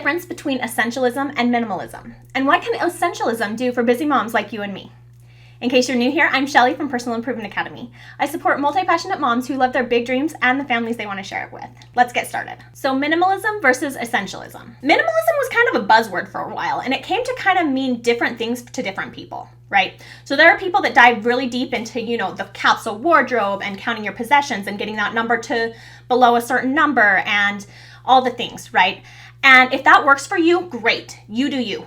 difference between essentialism and minimalism? And what can essentialism do for busy moms like you and me? In case you're new here, I'm Shelly from Personal Improvement Academy. I support multi-passionate moms who love their big dreams and the families they want to share it with. Let's get started. So minimalism versus essentialism. Minimalism was kind of a buzzword for a while, and it came to kind of mean different things to different people, right? So there are people that dive really deep into, the capsule wardrobe and counting your possessions and getting that number to below a certain number and all the things, right? And if that works for you, great. You do you.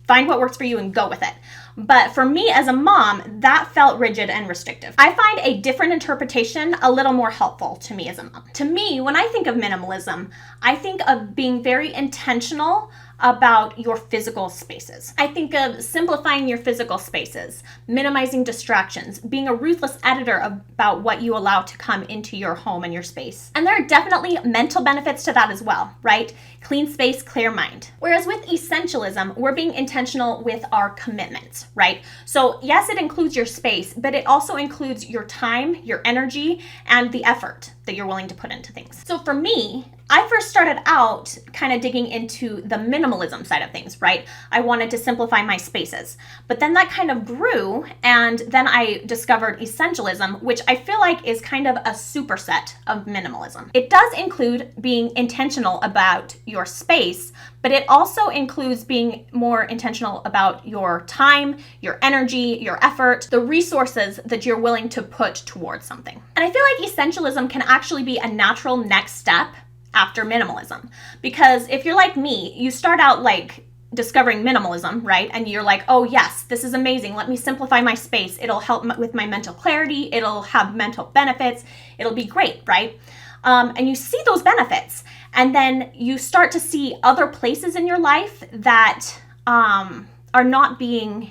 Find what works for you and go with it. But for me as a mom, that felt rigid and restrictive. I find a different interpretation a little more helpful to me as a mom. To me, when I think of minimalism, I think of being very intentional about your physical spaces. I think of simplifying your physical spaces, minimizing distractions, being a ruthless editor about what you allow to come into your home and your space. And there are definitely mental benefits to that as well, right? Clean space, clear mind. Whereas with essentialism, we're being intentional with our commitments, right? So yes, it includes your space, but it also includes your time, your energy, and the effort that you're willing to put into things. So for me, I first started out kind of digging into the minimalism side of things, right? I wanted to simplify my spaces, but then that kind of grew, and then I discovered essentialism, which I feel like is kind of a superset of minimalism. It does include being intentional about your space, but it also includes being more intentional about your time, your energy, your effort, the resources that you're willing to put towards something. And I feel like essentialism can actually be a natural next step after minimalism. Because if you're like me, you start out like discovering minimalism, right? And you're like, oh yes, this is amazing. Let me simplify my space. It'll help with my mental clarity. It'll have mental benefits. It'll be great, right? And you see those benefits. And then you start to see other places in your life that are not being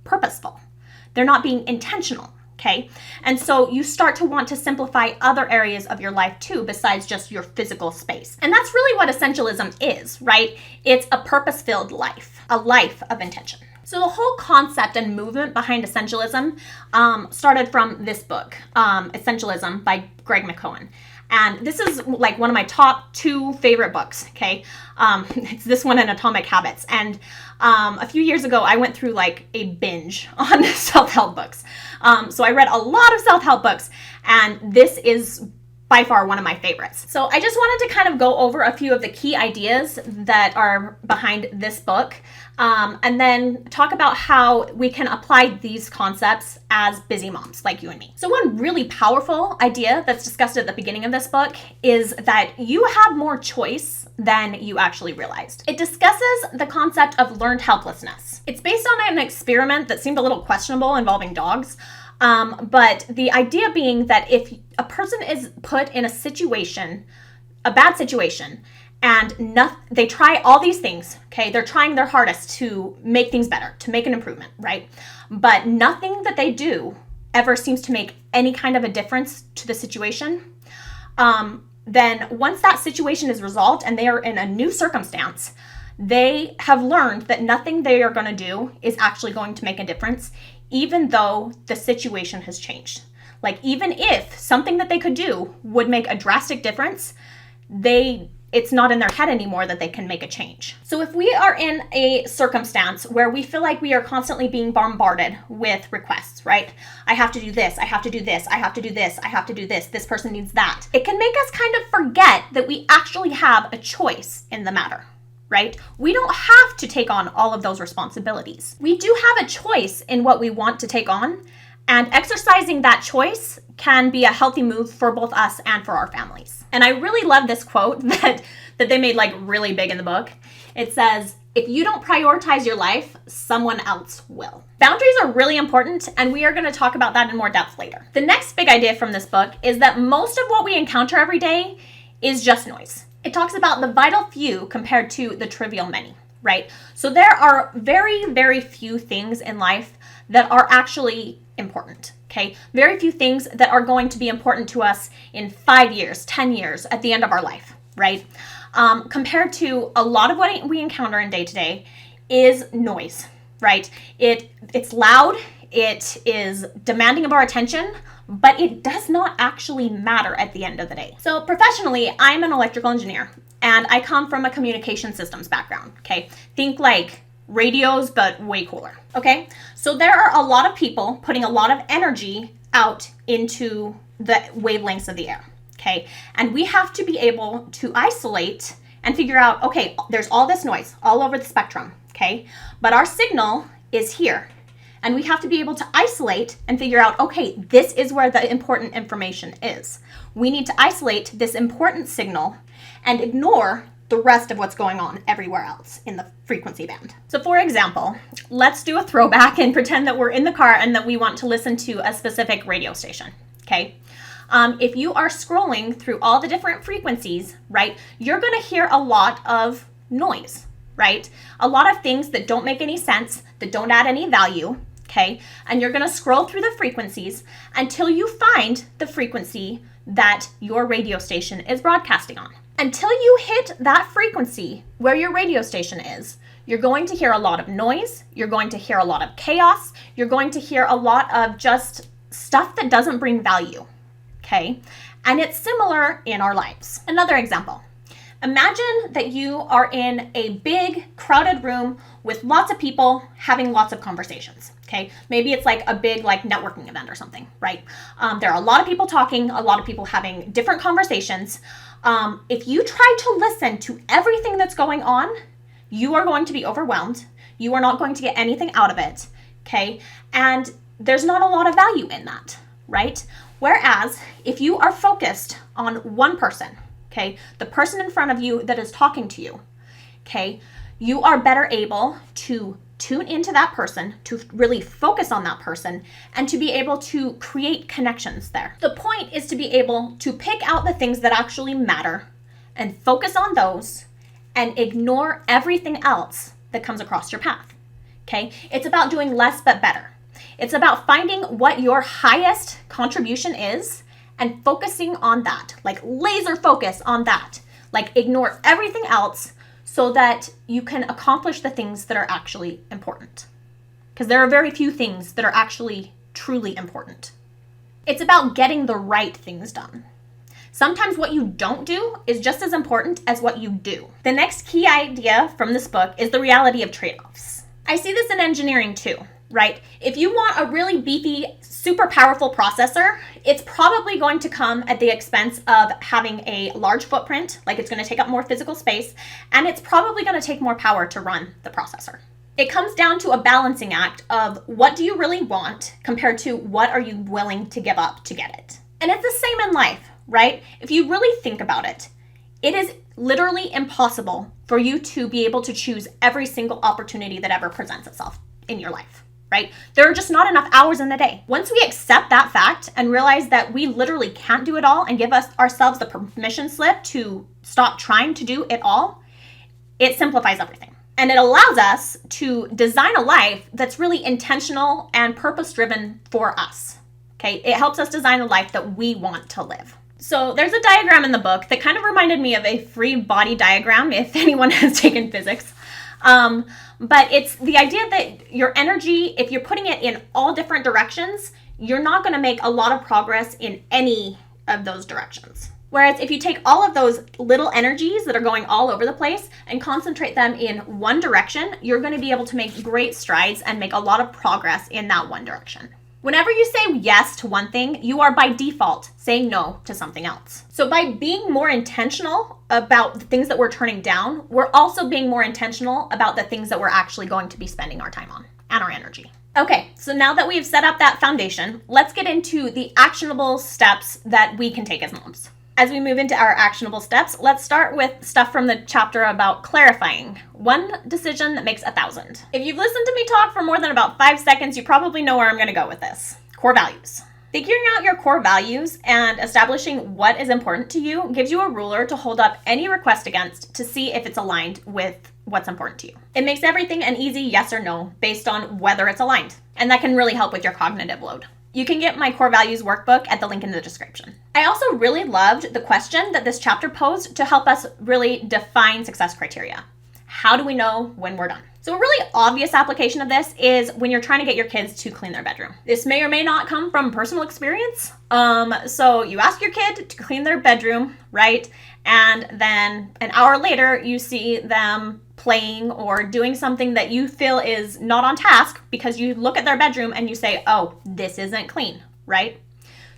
purposeful. They're not being intentional. Okay. And so you start to want to simplify other areas of your life too, besides just your physical space. And that's really what essentialism is, right? It's a purpose-filled life, a life of intention. So the whole concept and movement behind essentialism started from this book, Essentialism by Greg McKeown. And this is like one of my top 2 favorite books, okay? It's this one and Atomic Habits. And a few years ago, I went through like a binge on self-help books. So I read a lot of self-help books, and this is by far one of my favorites. So I just wanted to kind of go over a few of the key ideas that are behind this book, and then talk about how we can apply these concepts as busy moms like you and me. So one really powerful idea that's discussed at the beginning of this book is that you have more choice than you actually realized. It discusses the concept of learned helplessness. It's based on an experiment that seemed a little questionable involving dogs. But the idea being that if a person is put in a bad situation, and they try all these things, okay? They're trying their hardest to make things better, to make an improvement, right? But nothing that they do ever seems to make any kind of a difference to the situation. Then once that situation is resolved and they are in a new circumstance, they have learned that nothing they are going to do is actually going to make a difference, even though the situation has changed. Like even if something that they could do would make a drastic difference, it's not in their head anymore that they can make a change. So if we are in a circumstance where we feel like we are constantly being bombarded with requests, right? I have to do this, I have to do this, I have to do this, I have to do this person needs that. It can make us kind of forget that we actually have a choice in the matter, right? We don't have to take on all of those responsibilities. We do have a choice in what we want to take on, and exercising that choice can be a healthy move for both us and for our families. And I really love this quote that they made like really big in the book. It says, if you don't prioritize your life, someone else will. Boundaries are really important, and we are going to talk about that in more depth later. The next big idea from this book is that most of what we encounter every day is just noise. It talks about the vital few compared to the trivial many, right? So there are very, very few things in life that are actually important, okay? Very few things that are going to be important to us in 5 years, 10 years, at the end of our life, right? Compared to a lot of what we encounter in day-to-day is noise, right? It's loud, it is demanding of our attention, but it does not actually matter at the end of the day. So professionally, I'm an electrical engineer. and I come from a communication systems background, okay? Think like radios, but way cooler, okay? So there are a lot of people putting a lot of energy out into the wavelengths of the air, okay? And we have to be able to isolate and figure out, okay, there's all this noise all over the spectrum, okay? But our signal is here. And we have to be able to isolate and figure out, okay, this is where the important information is. We need to isolate this important signal and ignore the rest of what's going on everywhere else in the frequency band. So for example, let's do a throwback and pretend that we're in the car and that we want to listen to a specific radio station, okay? If you are scrolling through all the different frequencies, right, you're gonna hear a lot of noise, right? A lot of things that don't make any sense, that don't add any value, okay? And you're gonna scroll through the frequencies until you find the frequency that your radio station is broadcasting on. Until you hit that frequency where your radio station is, you're going to hear a lot of noise, you're going to hear a lot of chaos, you're going to hear a lot of just stuff that doesn't bring value, okay? And it's similar in our lives. Another example. Imagine that you are in a big crowded room with lots of people having lots of conversations, okay? Maybe it's like a big like networking event or something, right? There are a lot of people talking, a lot of people having different conversations. If you try to listen to everything that's going on, you are going to be overwhelmed. You are not going to get anything out of it, okay? And there's not a lot of value in that, right? Whereas if you are focused on one person, okay, the person in front of you that is talking to you, okay, you are better able to tune into that person, to really focus on that person, and to be able to create connections there. The point is to be able to pick out the things that actually matter and focus on those and ignore everything else that comes across your path, okay? It's about doing less but better. It's about finding what your highest contribution is and focusing on that, like laser focus on that, like ignore everything else so that you can accomplish the things that are actually important. Because there are very few things that are actually truly important. It's about getting the right things done. Sometimes what you don't do is just as important as what you do. The next key idea from this book is the reality of trade-offs. I see this in engineering too, right? If you want a really beefy, super powerful processor, it's probably going to come at the expense of having a large footprint, like it's going to take up more physical space, and it's probably going to take more power to run the processor. It comes down to a balancing act of what do you really want compared to what are you willing to give up to get it. And it's the same in life, right? If you really think about it, it is literally impossible for you to be able to choose every single opportunity that ever presents itself in your life. Right? There are just not enough hours in the day. Once we accept that fact and realize that we literally can't do it all and give ourselves the permission slip to stop trying to do it all, it simplifies everything. And it allows us to design a life that's really intentional and purpose-driven for us. Okay? It helps us design a life that we want to live. So there's a diagram in the book that kind of reminded me of a free body diagram, if anyone has taken physics. But it's the idea that your energy, if you're putting it in all different directions, you're not going to make a lot of progress in any of those directions. Whereas if you take all of those little energies that are going all over the place and concentrate them in one direction, you're going to be able to make great strides and make a lot of progress in that one direction. Whenever you say yes to one thing, you are by default saying no to something else. So by being more intentional about the things that we're turning down, we're also being more intentional about the things that we're actually going to be spending our time on and our energy. Okay, so now that we've set up that foundation, let's get into the actionable steps that we can take as moms. As we move into our actionable steps, let's start with stuff from the chapter about clarifying. One decision that makes 1,000. If you've listened to me talk for more than about 5 seconds, you probably know where I'm going to go with this. Core values. Figuring out your core values and establishing what is important to you gives you a ruler to hold up any request against to see if it's aligned with what's important to you. It makes everything an easy yes or no based on whether it's aligned. And that can really help with your cognitive load. You can get my core values workbook at the link in the description. I also really loved the question that this chapter posed to help us really define success criteria. How do we know when we're done? So a really obvious application of this is when you're trying to get your kids to clean their bedroom. This may or may not come from personal experience. So you ask your kid to clean their bedroom, right? and then an hour later you see them playing or doing something that you feel is not on task because you look at their bedroom and you say, oh, this isn't clean, right?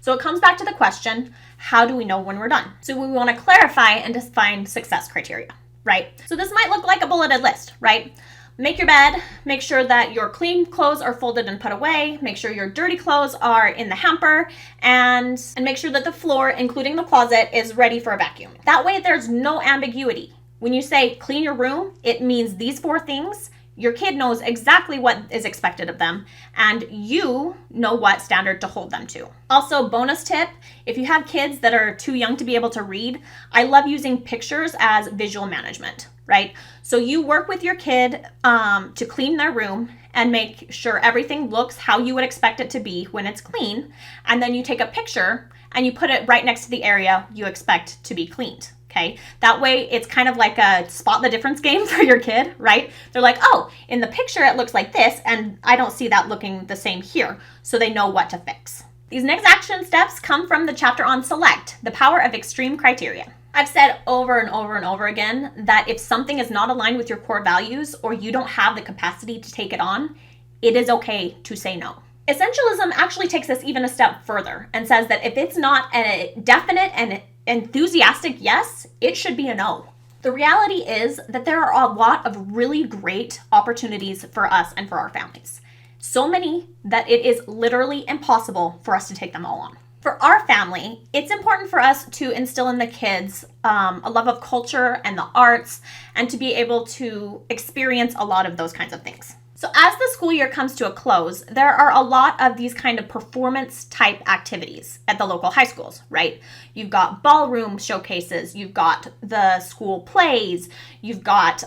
So it comes back to the question, how do we know when we're done? So we want to clarify and define success criteria, right? So this might look like a bulleted list, right? Make your bed, make sure that your clean clothes are folded and put away, make sure your dirty clothes are in the hamper, and make sure that the floor, including the closet, is ready for a vacuum. That way there's no ambiguity. When you say clean your room, it means these 4 things. Your kid knows exactly what is expected of them, and you know what standard to hold them to. Also, bonus tip, if you have kids that are too young to be able to read, I love using pictures as visual management, right? So you work with your kid to clean their room and make sure everything looks how you would expect it to be when it's clean, and then you take a picture and you put it right next to the area you expect to be cleaned. Okay, that way it's kind of like a spot the difference game for your kid, right? They're like, oh, in the picture it looks like this, and I don't see that looking the same here, so they know what to fix. These next action steps come from the chapter on Select, the power of extreme criteria. I've said over and over and over again that if something is not aligned with your core values or you don't have the capacity to take it on, it is okay to say no. Essentialism actually takes this even a step further and says that if it's not a definite and enthusiastic yes, it should be a no. The reality is that there are a lot of really great opportunities for us and for our families. So many that it is literally impossible for us to take them all on. For our family, it's important for us to instill in the kids a love of culture and the arts and to be able to experience a lot of those kinds of things. So as the school year comes to a close, there are a lot of these kind of performance type activities at the local high schools, right? You've got ballroom showcases, you've got the school plays, you've got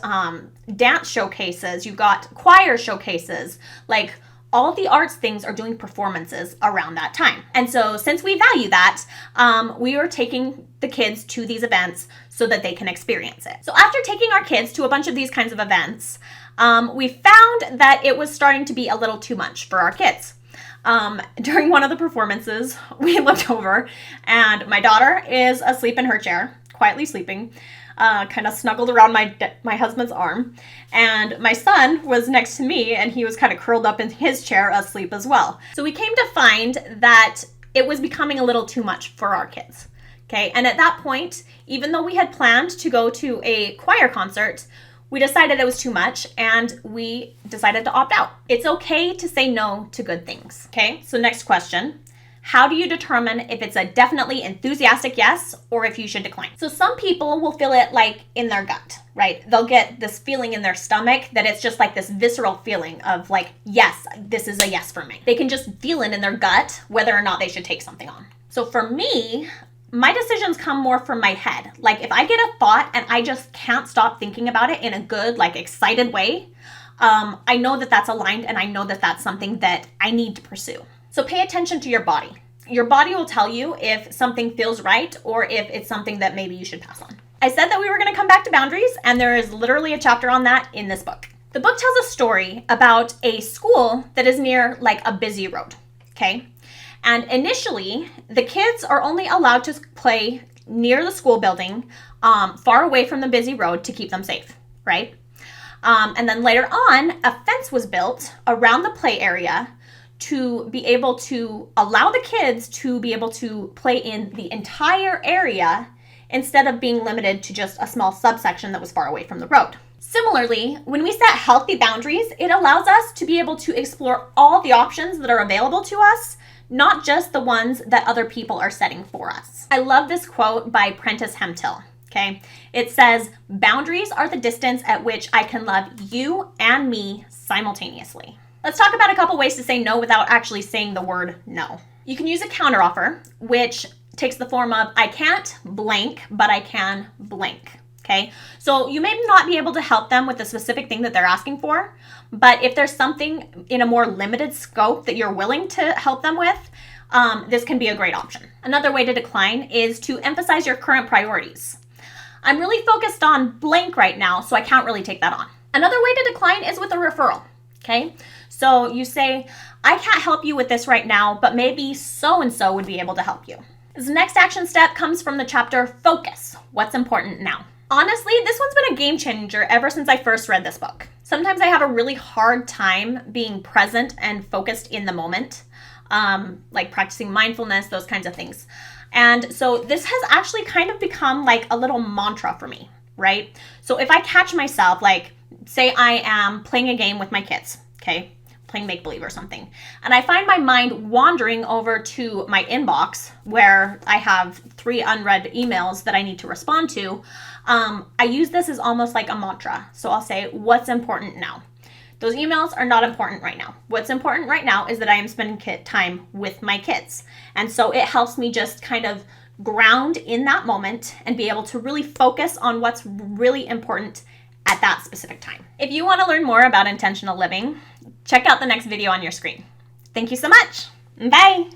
dance showcases, you've got choir showcases, like all the arts things are doing performances around that time. And so since we value that, we are taking the kids to these events so that they can experience it. So after taking our kids to a bunch of these kinds of events, we found that it was starting to be a little too much for our kids. During one of the performances, we looked over and my daughter is asleep in her chair, quietly sleeping, kind of snuggled around my husband's arm. And my son was next to me and he was kind of curled up in his chair asleep as well. So we came to find that it was becoming a little too much for our kids. Okay, and at that point, even though we had planned to go to a choir concert, we decided it was too much and we decided to opt out. It's okay to say no to good things. Okay, so next question. How do you determine if it's a definitely enthusiastic yes or if you should decline? So some people will feel it like in their gut, right? They'll get this feeling in their stomach that it's just like this visceral feeling of like, yes, this is a yes for me. They can just feel it in their gut whether or not they should take something on. So for me, my decisions come more from my head. Like if I get a thought and I just can't stop thinking about it in a good, like excited way, I know that that's aligned and I know that that's something that I need to pursue. So pay attention to your body. Your body will tell you if something feels right or if it's something that maybe you should pass on. I said that we were going to come back to boundaries, and there is literally a chapter on that in this book. The book tells a story about a school that is near like a busy road, okay? And initially, the kids are only allowed to play near the school building, far away from the busy road to keep them safe, right? And then later on, a fence was built around the play area to be able to allow the kids to be able to play in the entire area instead of being limited to just a small subsection that was far away from the road. Similarly, when we set healthy boundaries, it allows us to be able to explore all the options that are available to us, not just the ones that other people are setting for us. I love this quote by Prentice Hemphill. Okay, it says, "Boundaries are the distance at which I can love you and me simultaneously." Let's talk about a couple ways to say no without actually saying the word no. You can use a counteroffer, which takes the form of, I can't blank, but I can blank. Okay, so you may not be able to help them with the specific thing that they're asking for, but if there's something in a more limited scope that you're willing to help them with, this can be a great option. Another way to decline is to emphasize your current priorities. I'm really focused on blank right now, so I can't really take that on. Another way to decline is with a referral. Okay, so you say, I can't help you with this right now, but maybe so-and-so would be able to help you. This next action step comes from the chapter Focus, What's Important Now. Honestly, this one's been a game changer ever since I first read this book. Sometimes I have a really hard time being present and focused in the moment, like practicing mindfulness, those kinds of things. And so this has actually kind of become like a little mantra for me, right? So if I catch myself, like say I am playing a game with my kids, okay? Playing make-believe or something, and I find my mind wandering over to my inbox where I have 3 unread emails that I need to respond to, I use this as almost like a mantra. So I'll say, what's important now? Those emails are not important right now. What's important right now is that I am spending time with my kids. And so it helps me just kind of ground in that moment and be able to really focus on what's really important at that specific time. If you want to learn more about intentional living, check out the next video on your screen. Thank you so much. Bye.